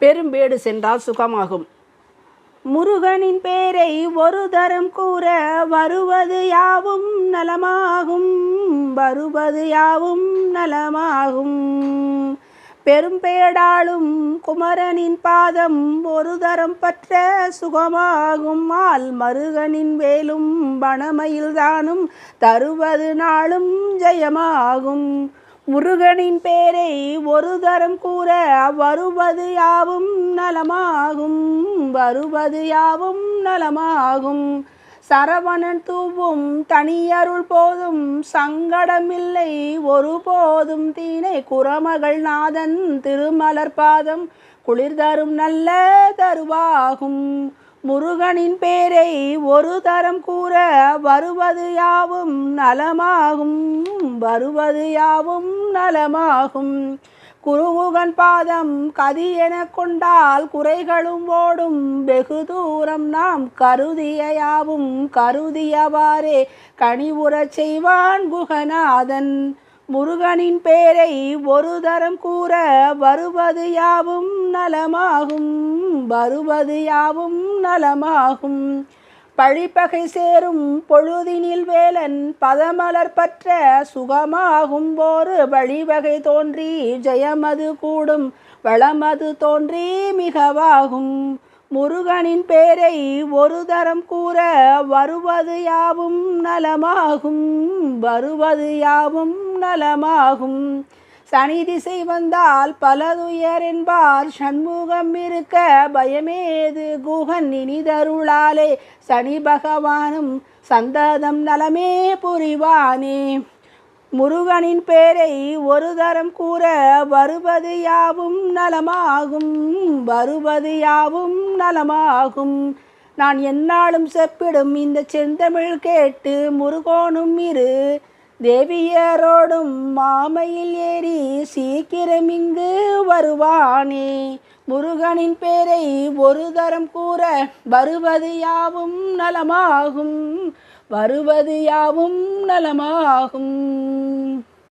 பெரும்பேடு சென்றால் சுகமாகும். முருகனின் பேரை ஒரு தரம் கூற வருவது யாவும் நலமாகும், வருவது யாவும் நலமாகும். பெரும்பேடாளும் குமரனின் பாதம் ஒரு தரம் பற்ற சுகமாகும். ஆள் மருகனின் வேலும் வனமயில் தானும் தருவது நாளும் ஜெயமாகும். முருகனின் பேரை ஒரு தரம் கூற வருவது யாவும் நலமாகும், வருவது யாவும் நலமாகும். சரவணன் தூவும் தனியருள் போதும் சங்கடமில்லை ஒருபோதும். தீனை குரமகள் நாதன் திருமலர் பாதம் குளிர் தரும் நல்ல தருவாகும். முருகனின் பேரை ஒரு தரம் கூற வருவது யாவும் நலமாகும், வருவது யாவும் நலமாகும். குருகுகன் பாதம் கதி என கொண்டால் குறைகளும் ஓடும் வெகு தூரம். நாம் கருதிய யாவும் கருதியவாறே கனிவுறச் செய்வான் குகநாதன். முருகனின் பேரை ஒரு தரம் கூற வருவது யாவும் நலமாகும், வருவது யாவும் நலமாகும். பழிப்பகை சேரும் பொழுதினில் வேலன் பதமலர் பற்ற சுகமாகும். போரு வழிவகை தோன்றி ஜெயமது கூடும், வளமது தோன்றி மிகவாகும். முருகனின் பேரை ஒரு தரம் கூற வருவது யாவும் நலமாகும், வருவது யாவும் நலமாகும். சனி திசை வந்தால் பலதுயர் என்பார், சண்முகம் இருக்க பயமேது குகன் இனிதருளாலே. சனி பகவானும் சந்ததம் நலமே புரிவானே. முருகனின் பேரை ஒரு தரம் கூற வருவது யாவும் நலமாகும், வருவது யாவும் நலமாகும். நான் எந்நாளும் செப்பிடும் இந்த செந்தமிழ் கேட்டு முருகோனும் இரு தேவியரோடும் மாமையில் ஏறி சீக்கிரம் இங்கு வருவானே. முருகனின் பேரை ஒரு தரம் கூற வருவது யாவும் நலமாகும், வருவது யாவும் நலமாகும்.